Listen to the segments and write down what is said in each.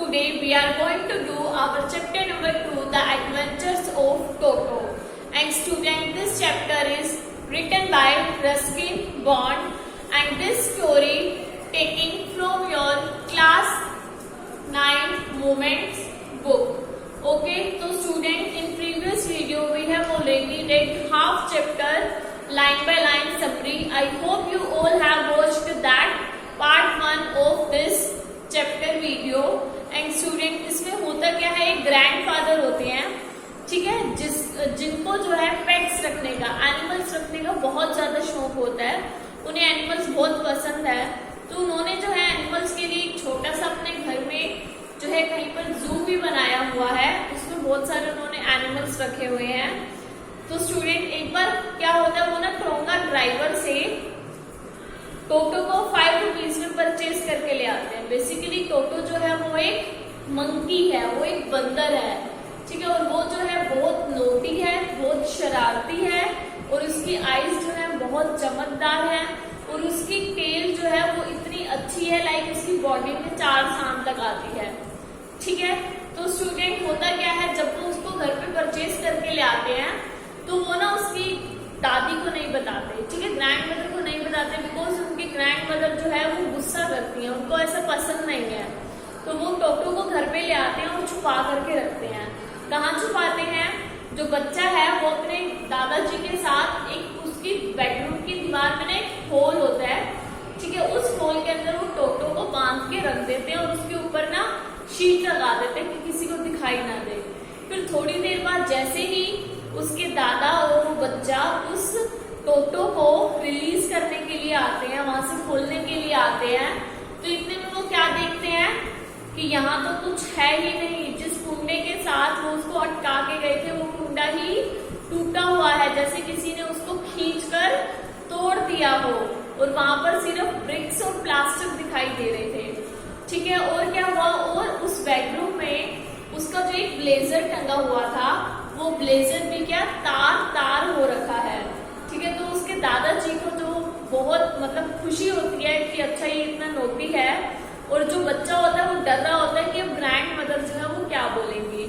today we are going to do our chapter number 2, The Adventures of Toto. And student, this chapter is written by Ruskin Bond, and this story taken from your class 9 moments book. Okay, so student, in previous video we have already read half chapter line by line summary. I hope you all have watched that part 1 of this chapter video. And student, इसमें होता क्या है, एक grandfather होते हैं, ठीक है, जिनको जो है पेट्स रखने का, एनिमल्स रखने का बहुत ज्यादा शौक होता है. उन्हें एनिमल्स बहुत पसंद है, तो उन्होंने जो है एनिमल्स के लिए एक छोटा सा अपने घर में जो है कहीं पर जू भी बनाया हुआ है. उसमें बहुत सारे उन्होंने एनिमल्स रखे हुए हैं. तो स्टूडेंट, एक बार क्या होता है, वो ना टोंगा ड्राइवर से टोटो को 5 रुपीज में परचेज करके ले आते हैं. बेसिकली टोटो जो है वो एक मंकी है, वो एक बंदर है, ठीक है, और वो जो है बहुत नोटी है, बहुत शरारती है, और उसकी आईज जो है बहुत चमकदार है, और उसकी टेल जो है वो इतनी अच्छी है, लाइक उसकी बॉडी में 4 चांद लगाती है, ठीक है. तो स्टूडेंट, होता क्या है, जब वो उसको घर पे परचेज करके ले आते हैं तो वो ना उसकी दादी को नहीं बताते, ठीक है, ग्रैंड मदर को नहीं बताते, बिकॉज उनकी ग्रैंड मदर जो है वो गुस्सा करती है, उनको ऐसा पसंद नहीं है. तो वो टोटो को घर पे ले आते हैं और छुपा करके रखते हैं. कहाँ छुपाते हैं, जो बच्चा है वो अपने दादाजी के साथ एक उसकी बेडरूम की दीवार में ना एक होल होता है, ठीक है, उस होल के अंदर वो टोटो को बांध के रख देते हैं और उसके ऊपर ना शीट लगा देते हैं कि किसी को दिखाई ना दे. फिर थोड़ी देर बाद जैसे ही उसके दादा और वो बच्चा उस टोटो को रिलीज करने के लिए आते हैं, वहां से खोलने के लिए आते हैं, तो इतने में वो क्या देखते हैं कि यहाँ तो कुछ है ही नहीं. जिस कुंडे के साथ वो उसको अटका के गए थे वो कुंडा ही टूटा हुआ है, जैसे किसी ने उसको खींचकर तोड़ दिया हो, और वहां पर सिर्फ ब्रिक्स और प्लास्टिक दिखाई दे रहे थे, ठीक है. और क्या हुआ, और उस बेडरूम में उसका जो एक ब्लेजर टंगा हुआ था, वो ब्लेजर भी क्या तार हो रखा है, ठीक है. तो उसके दादाजी को जो बहुत मतलब खुशी होती है कि अच्छा ये इतना नोटी है, और जो बच्चा होता है वो डर रहा होता है कि अब ग्रैंड मदर जो है वो क्या बोलेंगी,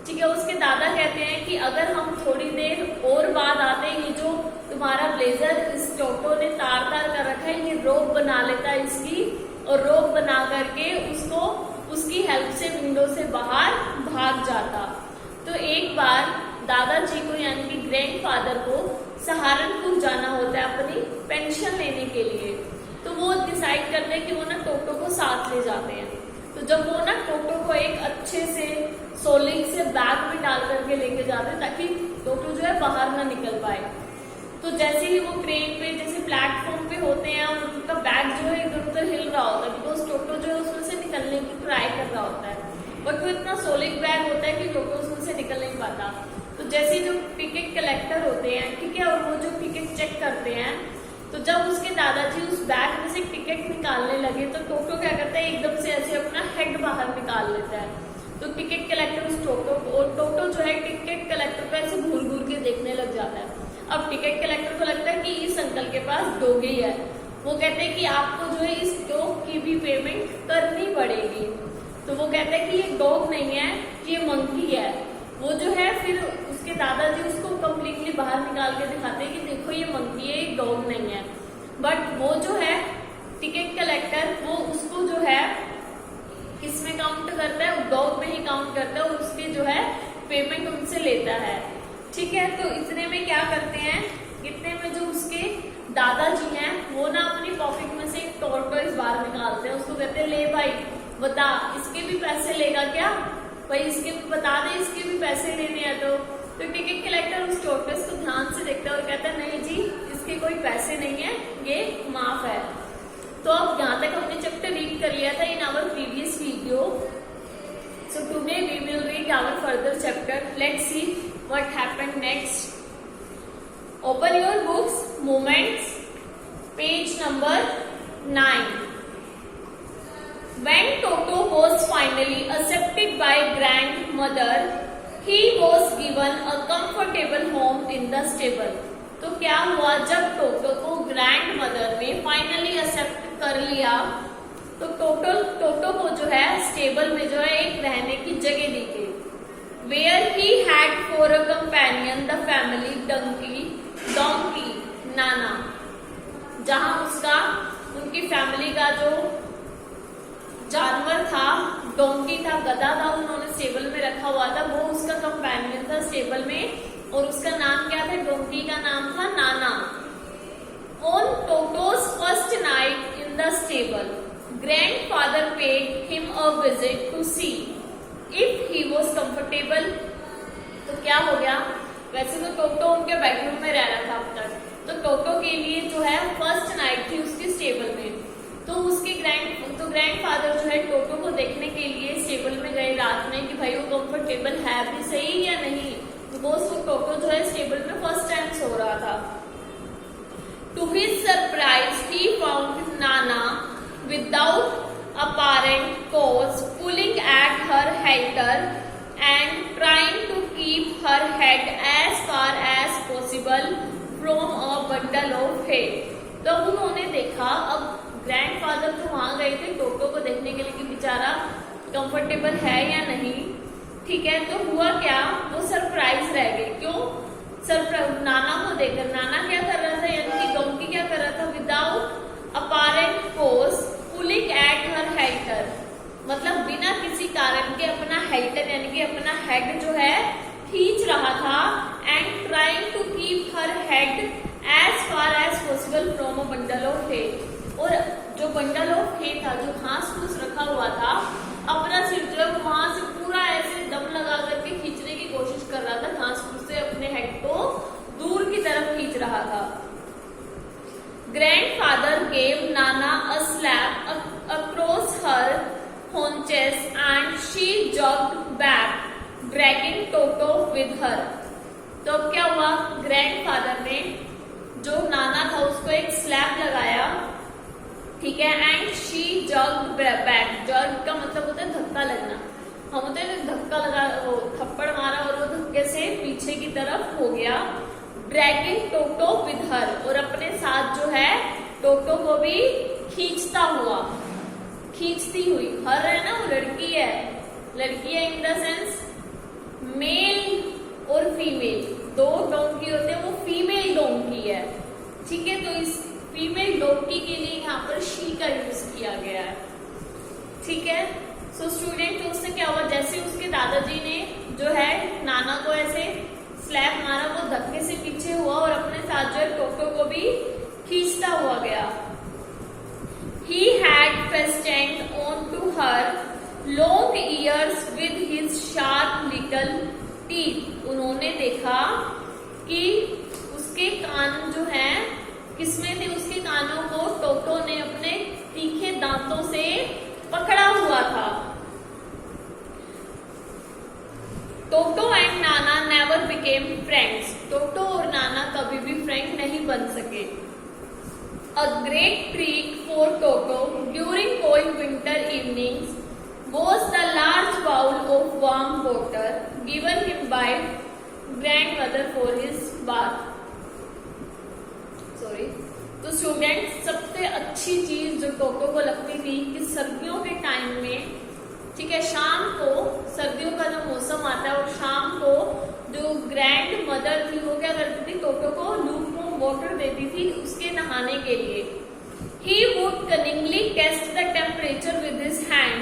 ठीक है. उसके दादा कहते हैं कि अगर हम थोड़ी देर और बाद आते, ये जो तुम्हारा ब्लेजर इस टोटो ने तार कर रखा है, ये रोप बना लेता है इसकी, और रोप बना करके उसको उसकी हेल्प से विंडो से बाहर भाग जाता. तो एक बार दादाजी को यानी कि ग्रैंडफादर को सहारनपुर जाना होता है अपनी पेंशन लेने के लिए. तो वो डिसाइड करते हैं कि वो ना टोटो को साथ ले जाते हैं. तो जब वो ना टोटो को एक अच्छे से सोलिड से बैग में डाल करके लेके जाते हैं ताकि टोटो जो है बाहर ना निकल पाए. तो जैसे ही वो ट्रेन पे जैसे प्लेटफॉर्म पे होते हैं और उनका बैग जो है इधर उधर हिल रहा होता है, बिकॉज टोटो जो है उसमें से निकलने की ट्राई कर रहा होता है, बट वो इतना सोलिड बैग होता है कि टोटो उसमें से निकल नहीं पाता. तो जैसे जो टिकट कलेक्टर होते हैं, ठीक है, और वो जो टिकट चेक करते हैं, तो जब उसके दादाजी उस बैग में से टिकट निकालने लगे तो टोटो क्या करता है, एकदम से ऐसे अपना हेड बाहर निकाल लेता है. तो टिकट कलेक्टर उस टोटो को, और टोटो जो है टिकट कलेक्टर को ऐसे घूर घूर के देखने लग जाता है. अब टिकट कलेक्टर को लगता है कि इस अंकल के पास डॉगी है. वो कहते हैं कि आपको जो है इस डॉग की भी पेमेंट करनी पड़ेगी. तो वो कहते हैं कि ये डॉग नहीं है, ये मंकी है. वो जो है फिर उसके दादाजी उसको कम्प्लीटली बाहर निकाल के दिखाते हैं कि देखो ये मंकी है, ये डॉग नहीं है. बट वो जो है टिकट कलेक्टर, वो उसको जो है किसमें काउंट करता है, डॉग में ही काउंट करता है, और उसकी जो है पेमेंट उनसे लेता है, ठीक है. तो इतने में क्या करते हैं, इतने में जो उसके दादाजी हैं वो ना अपनी पॉकेट में से एक टॉर्टोइस बाहर निकालते हैं. उसको कहते हैं, ले भाई बता, इसके भी पैसे लेगा क्या, भाई इसके बता दे, इसके भी पैसे लेने हैं. तो टिकट कलेक्टर उस टॉर्टोइस को ध्यान से देखता है और कहता है, नहीं जी, इसके कोई पैसे नहीं है, ये माफ है. तो अब यहाँ तक हमने चैप्टर रीड कर लिया था in our previous video. So today we will read our further chapter. Let's see what happened next. Open your books, Moments, page number 9. When Toto was finally accepted by grandmother, he was given a comfortable home in the stable. तो क्या हुआ, जब टोटो को grand mother ने finally accept कर लिया तो टोटो टोटो को जो है स्टेबल में जो है एक रहने की जगह दी गई। Where he had for a companion the family donkey Nana, जहां उसका उनकी फैमिली का जो जानवर था डोंकी था, गधा था, उन्होंने स्टेबल में रखा हुआ था, वो उसका कंपेनियन था स्टेबल में, और उसका नाम क्या था? डोंकी का नाम था Nana. On Toto's first night in the stable, grandfather paid him a visit to see if he was comfortable. तो क्या हो गया? वैसे तो टोटो उनके बेडरूम में रह रहा था अब तक, तो टोटो के लिए जो है फर्स्ट नाइट थी उसकी स्टेबल में, तो उसके ग्रैंडफादर जो है टोटो को देखने के लिए स्टेबल में गए रात में कि भाई वो कंफर्टेबल है भी सही या नहीं, बिकॉज वो टोटो जो है स्टेबल में फर्स्ट टाइम सो रहा था। To his surprise he found Nana without apparent cause pulling at her halter and trying to keep her head as far as possible from a bundle of hay। तो उन्होंने देखा, अब ग्रैंडफादर तो वहां गए थे टोटो को देखने के लिए कि बेचारा कंफर्टेबल है या नहीं, ठीक है। तो हुआ क्या, वो सरप्राइज रह गए। क्यों सरप्राइज? नाना को देखकर। नाना क्या कर रहा था, यानी कि डोंकी क्या कर रहा था? Without apparent cause pulling at her helter, मतलब बिना किसी कारण के अपना हेल्टर यानी कि अपना हेड जो है खींच रहा था, and trying to keep her head as far as possible from a bundle of hay. और जो बंडल ऑफ हे था, जो घास फूस रखा हुआ था, अपना सिर जो है वहां से पूरा ऐसे दम लगा करके खींचने की कोशिश कर रहा था, घास फूस से अपने हेड को दूर की तरफ खींच रहा था। Grandfather gave Nana a slap across her haunches and she jogged back, dragging Toto with her। तो क्या हुआ, ग्रैंडफादर ने जो नाना था उसको एक स्लैप लगाया, ठीक है, एंड शी जॉग्ड बैक। जॉग का मतलब होता है धक्का लगना, हम होते हैं धक्का लगा, वो थप्पड़ मारा और वो धक्के से पीछे की तरफ हो गया। ड्रैगिंग टोटो विद हर, और अपने साथ जो है टोटो को भी खींचता हुआ, खींचती हुई। हर है ना, वो लड़की है, लड़की है इन द सेंस मेल और फीमेल, दो डोंकी होते हैं, वो फीमेल डोंकी है, ठीक है। तो इस फीमेल डोंकी के लिए यहाँ पर शी का यूज किया गया है, ठीक है। सो स्टूडेंट, तो उससे क्या हुआ, जैसे उसके दादाजी ने जो है नाना को ऐसे स्लैप मारा, वो धक्के से पीछे हुआ और अपने साथ जो है टोटो को भी खींचता हुआ गया। He had fastened onto her long ears with his sharp little teeth। उन्होंने देखा कि उसके कान जो हैं किसमें थे, उसके कानों को टोटो ने अपने तीखे दांतों से पकड़ा हुआ था। टोटो and Nana never became friends. टोटो और नाना कभी भी फ्रेंड नहीं बन सके। A great treat for Toto during cold winter evenings was the large bowl of warm water given him by grandmother for his bath। तो स्टूडेंट, सबसे अच्छी चीज जो टोटो को लगती थी कि सर्दियों के टाइम में, ठीक है, शाम को, सर्दियों का जो मौसम आता है और शाम को जो ग्रैंड मदर थी वो क्या करती थी, टोटो को लूकवार्म वाटर देती थी उसके नहाने के लिए। He would cunningly test the temperature with his hand,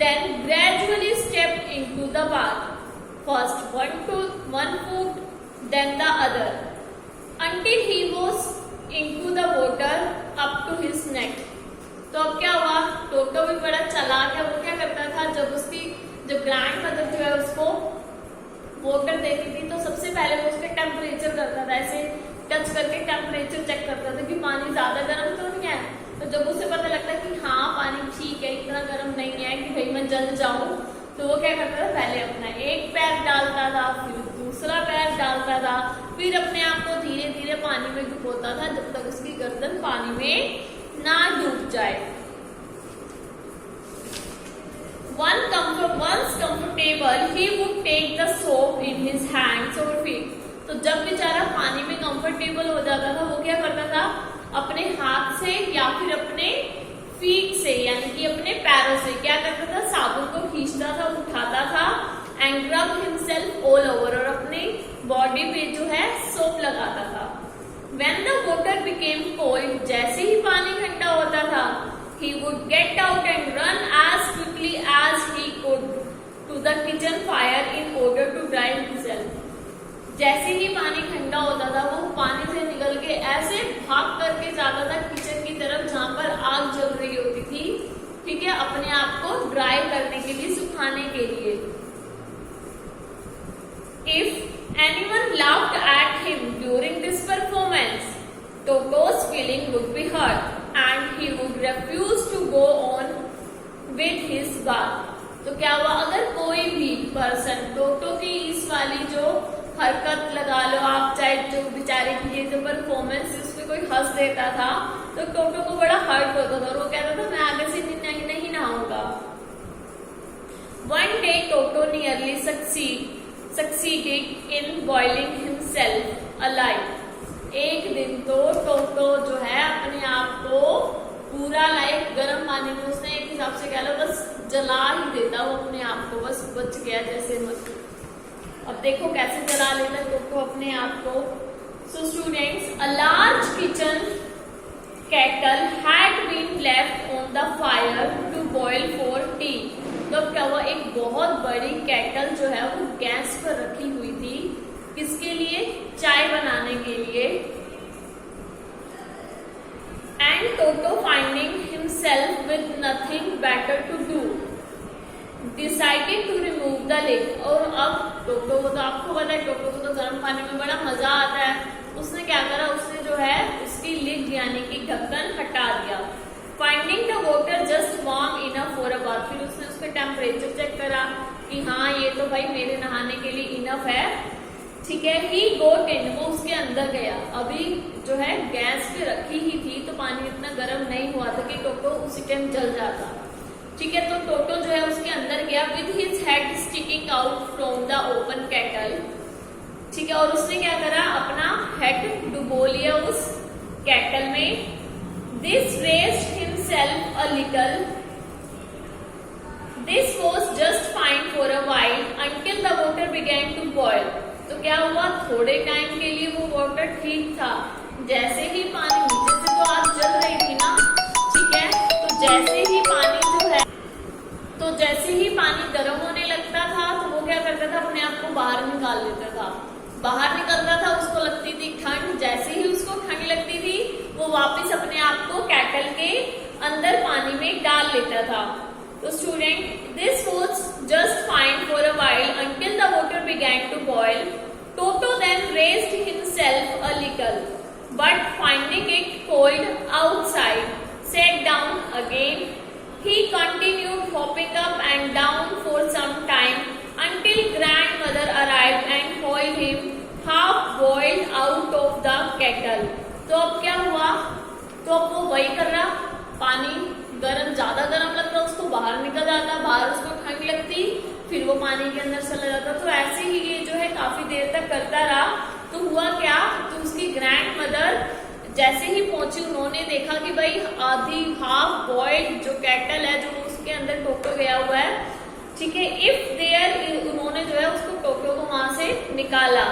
then gradually stepped into the bath, first one foot, then the other, until he was into the water up to his neck। तो अब क्या हुआ, टोटो भी बड़ा चालाक है, वो क्या करता था, जब ग्रैंड मदर जो है उसको वाटर देती थी तो सबसे पहले वो उसके टेम्परेचर करता था, ऐसे टच करके टेम्परेचर चेक करता था कि पानी ज्यादा गर्म तो नहीं है। तो जब उसे पता लगता कि हाँ पानी ठीक है, इतना गर्म नहीं है कि भाई मैं जल जाऊं, तो वो क्या करता था, पहले अपना एक पैर डालता था, फिर दूसरा पैर डालता था, फिर अपने आप को धीरे धीरे पानी में डुबोता था जब तक उसकी गर्दन पानी में ना डूब जाए। Once comfortable, he would take the soap in his hands or feet। तो जब बेचारा पानी में कंफर्टेबल हो जाता था वो क्या करता था, अपने हाथ से या फिर अपने फीट से यानी कि अपने पैरों से क्या करता था, साबुन को खींचता था, उठाता था एंड रब हिमसेल्फ ऑल ओवर, और अपने बॉडी पे जो है सोप लगाता था। When the water became cold, जैसे ही पानी ठंडा होता था, he would get out and run as quickly as he could to the kitchen fire in order to dry himself. जैसे ही पानी ठंडा होता था वो पानी से निकल के ऐसे भाग करके जाता था किचन की तरफ जहां पर आग जल रही होती थी, ठीक है, अपने आप को ड्राई करने के लिए, सुखाने के लिए। If anyone laughed at him during this performance, Toto's feeling would be hurt and he would refuse to go on with his bath. तो क्या हुआ, अगर कोई भी पर्सन टोटो की इस वाली जो हरकत लगा लो आप, चाहे जो बेचारे की ये जो परफॉर्मेंस उसमें कोई हंस देता था, तो टोटो को बड़ा हर्ट होता था और वो कहता था मैं आगे से नहीं नहाऊंगा। One day Toto nearly succeeded in boiling himself alive. एक दिन तो टोटो जो है अपने आप को पूरा लाइक गर्म पानी में उसने एक हिसाब से कह लो बस जला ही देता, वो अपने आप को बस बच गया जैसे मत। अब देखो कैसे जला लेता टोटो अपने आप को। So students, a large kitchen kettle had been left on the fire to boil for tea. तो क्या हुआ, एक बहुत बड़ी केटल जो है वो गैस पर रखी हुई थी, किसके लिए, चाय बनाने के लिए। And Toto finding himself with nothing better to do decided to remove the lid. और अब टोटो को तो आपको पता है, टोटो को तो गर्म पानी में बड़ा मजा आता है, उसने क्या करा, उसने जो है उसकी लिड यानी कि ढक्कन हटा दिया। Finding the water just warm enough for a bath, फिर उसने उसका टेम्परेचर चेक करा कि हाँ ये तो भाई मेरे नहाने के लिए इनफ है, ठीक है। ही गोट इन, वो उसके अंदर गया। अभी जो है गैस पे रखी ही थी तो पानी इतना गर्म नहीं हुआ था कि टोटो उसी टाइम जल जाता, ठीक है। तो टोटो जो है उसके अंदर गया with his head sticking out from the open kettle, ठीक है। और उसने क्या करा, अपना हेड डुबो लिया उस केटल में। This raised himself a little. This was just fine for a while until the water began to boil. तो क्या हुआ, थोड़े टाइम के लिए वो वाटर ठीक था, जैसे ही पानी नीचे से तो आग जल रही थी ना, ठीक है, तो जैसे ही पानी जो है, तो जैसे ही पानी गर्म होने लगता था तो वो क्या करता था, अपने आप को बाहर निकाल लेता था। बाहर निकलता था, उसको लगती थी ठंड, जैसे ही उसको ठंड लगती थी वो वापस अपने आप को केटल के अंदर पानी में डाल लेता था। तो student, this was just fine for a while until the water began to boil. Toto then raised himself a little, but finding it cold outside, sat down again. He continued hopping up and down for some time until grandmother arrived and hauled him half boiled out of the kettle. तो अब क्या हुआ, तो अब वो वही कर रहा, पानी गर्म, ज्यादा गर्म लगता, उसको बाहर निकल जाता, बाहर उसको ठंड लगती, फिर वो पानी के अंदर चला जाता। तो ऐसे ही ये जो है काफी देर तक करता रहा। तो हुआ क्या, तो उसकी ग्रैंड मदर जैसे ही पहुंची, उन्होंने देखा कि भाई आधी हाफ बॉइल्ड जो केटल है, जो उसके अंदर टोटो गया हुआ है, ठीक है। इफ देयर, उन्होंने जो है उसको टोटो को वहां से निकाला।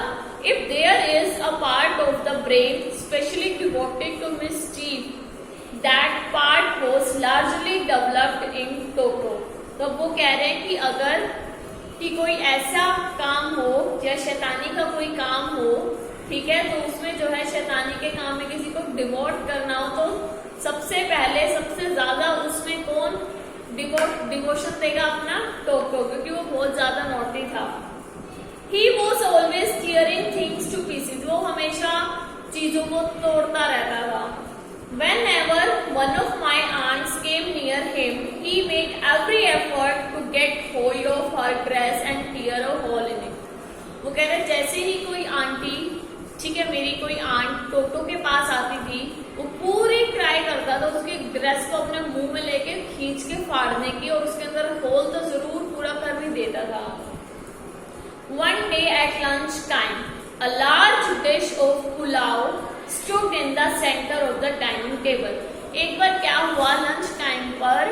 If there is a part of the brain specially devoted to mischief, that part was largely developed in Toto. तो वो कह रहे हैं कि अगर कि कोई ऐसा काम हो या शैतानी का कोई काम हो, ठीक है, तो उसमें जो है शैतानी के काम में किसी को डिवोट करना हो, तो सबसे पहले सबसे ज्यादा उसमें कौन डिवोशन देगा, अपना टोटो, क्योंकि वो बहुत ज्यादा नॉटी था। He was always tearing things to pieces. वो हमेशा चीजों को तोड़ता रहता था। Whenever one of my aunts came near him, he made every effort to get hold of her dress and tear a hole in it. वो कह रहे जैसे ही कोई आंटी, ठीक है, मेरी कोई आंट टोटो के पास आती थी, वो पूरी ट्राई करता था उसकी ड्रेस को अपने मुंह में लेके खींच के फाड़ने की, और उसके अंदर होल तो जरूर पूरा कर भी देता था। One day at lunch time, a large dish of pulao stood in the center of the dining table. एक बार क्या हुआ, लंच टाइम पर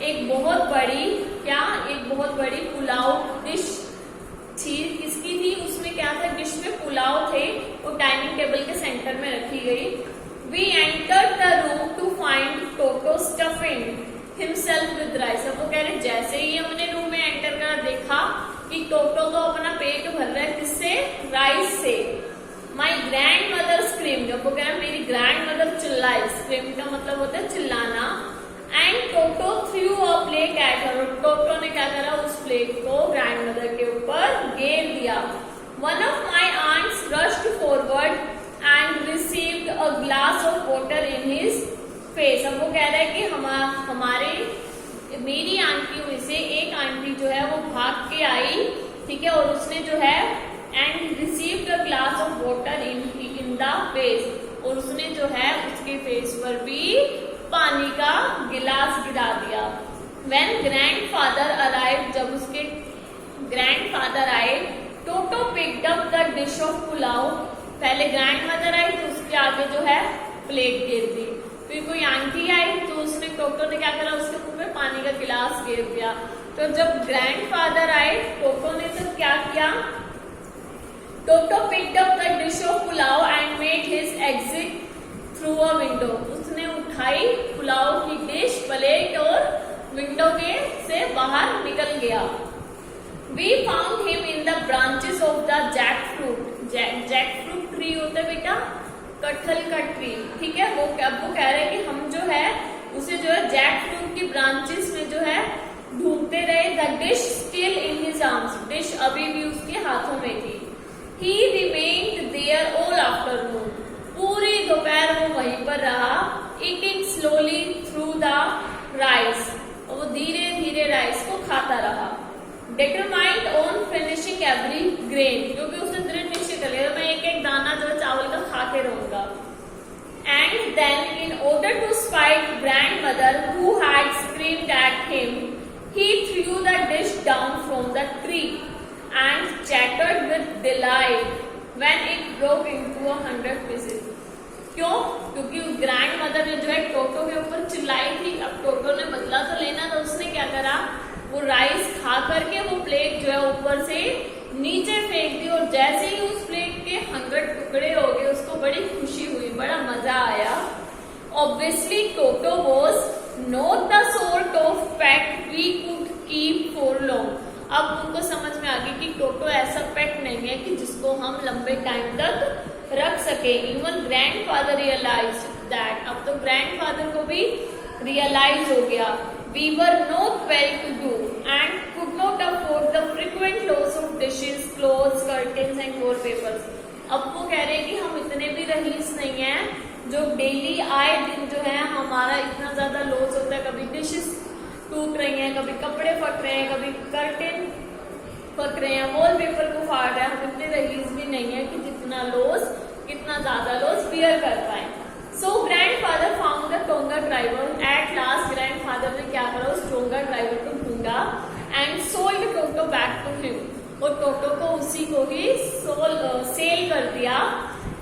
एक बहुत बड़ी पुलाव डिश थी। किसकी थी? उसमें क्या था, डिश में पुलाव थे, वो डाइनिंग टेबल के सेंटर में रखी गई। We entered the room to find Toto stuffing himself with rice। अब वो कह रहे जैसे ही हमने रूम में एंटर करा देखा कि टोटो तो अपना पेट भर रहा है, किससे? राइस से। My grandmother screamed। अब वो कह रहा मेरी ग्रैंड मदर चिल्लाई। स्क्रीम का मतलब होता है चिल्लाना। And Toto threw a plate at her। टोटो ने क्या करा, उस प्लेट को ग्रैंडमदर के ऊपर गिर दिया। One of my aunts rushed forward and received a glass of water in his face। अब वो कह रहा है कि मेरी आंटियों में से एक आंटी जो है वो भाग के आई, ठीक है, और उसने जो है and received a glass of water in the face, और उसने जो है उसके फेस पर भी पानी का गिलास गिरा दिया। When grandfather arrived, जब उसके ग्रैंडफादर आए, टोटो picked up the dish of pulao. पहले ग्रैंडमदर आई तो उसके आगे जो है प्लेट गिर दी। फिर कोई आंटी आई तो उसने टोटो ने क्या करा, उसके मुंह में पानी का गिलास गिर दिया। तो जब ग्रैंडफादर आए, टोटो ने तो क्या किया, टोटो picked up the dish of pulao and made his exit through a window। उसने उठाई पुलाव की डिश, प्लेट, और विंडो के से बाहर निकल गया। We found him in the branches of the jackfruit। Jackfruit tree होता है बेटा, कटहल का ट्री, ठीक है। वो कह रहे हैं कि हम जो है उसे जो है जैकफ्रूट की ब्रांचेस में जो है ढूंढते रहे। The dish still in his arms। Dish अभी भी उसके हाथों में थी। He remained there all afternoon। पूरी दोपहर वो वहीं पर रहा। Eating slowly through the rice। और वो धीरे धीरे राइस को खाता रहा। Determined on finishing every grain। क्योंकि उसने दृढ़ निश्चय कर लिया, मैं एक एक दाना जो है चावल का खा के रहूंगा। And then in order to spite grandmother who had screamed at him, he threw the dish down from the tree and chattered with delight when it broke into 100 pieces। क्यों? क्योंकि ग्रैंड मदर ने जो है टोटो के ऊपर चिल्लाई थी। अब टोटो ने बदला तो लेना था, उसने क्या करा, वो राइस खा करके वो प्लेट जो है ऊपर से नीचे फेंक दी, और जैसे ही उस प्लेट के 100 टुकड़े हो गए उसको बड़ी खुशी हुई, बड़ा मजा आया। Obviously Toto was not the sort of pet we could keep for long। अब उनको समझ में आ गई कि टोटो ऐसा पेट नहीं है कि जिसको हम लंबे टाइम तक रख सके। Even grandfather realize that. अब तो ग्रैंडफादर को भी रियलाइज हो गया। We were not well to do and could not afford the frequent loss of dishes, clothes, curtains and wallpapers। अब वो कह रहे हैं कि हम इतने भी रईस नहीं हैं जो डेली आए दिन जो है हमारा इतना ज्यादा लॉस होता है। कभी डिशेस टूट रही हैं, कभी कपड़े फट रहे हैं, कभी कर्टेन फट रहे हैं, वॉलपेपर को फाड़ रहे हैं। हम इतने रईस भी नहीं है कि कितना ज्यादा लॉस बियर कर पाए। So grandfather found the tonga driver. At last grandfather ने क्या करा, उस टोंगा ड्राइवर को ढूंढा and sold Toto back to him। और टोटो को उसी को ही सेल कर दिया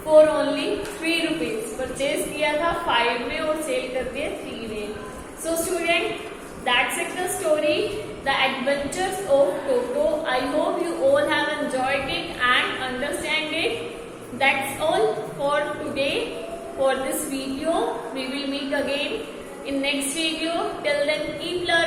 for only 3 rupees। परचेज किया था 5 में और सेल कर दिया 3 में। So student, that's it the story, the adventures of Toto। I hope you all have enjoyed it and understand it। That's all for today for this video। We will meet again in next video. Till then keep learning।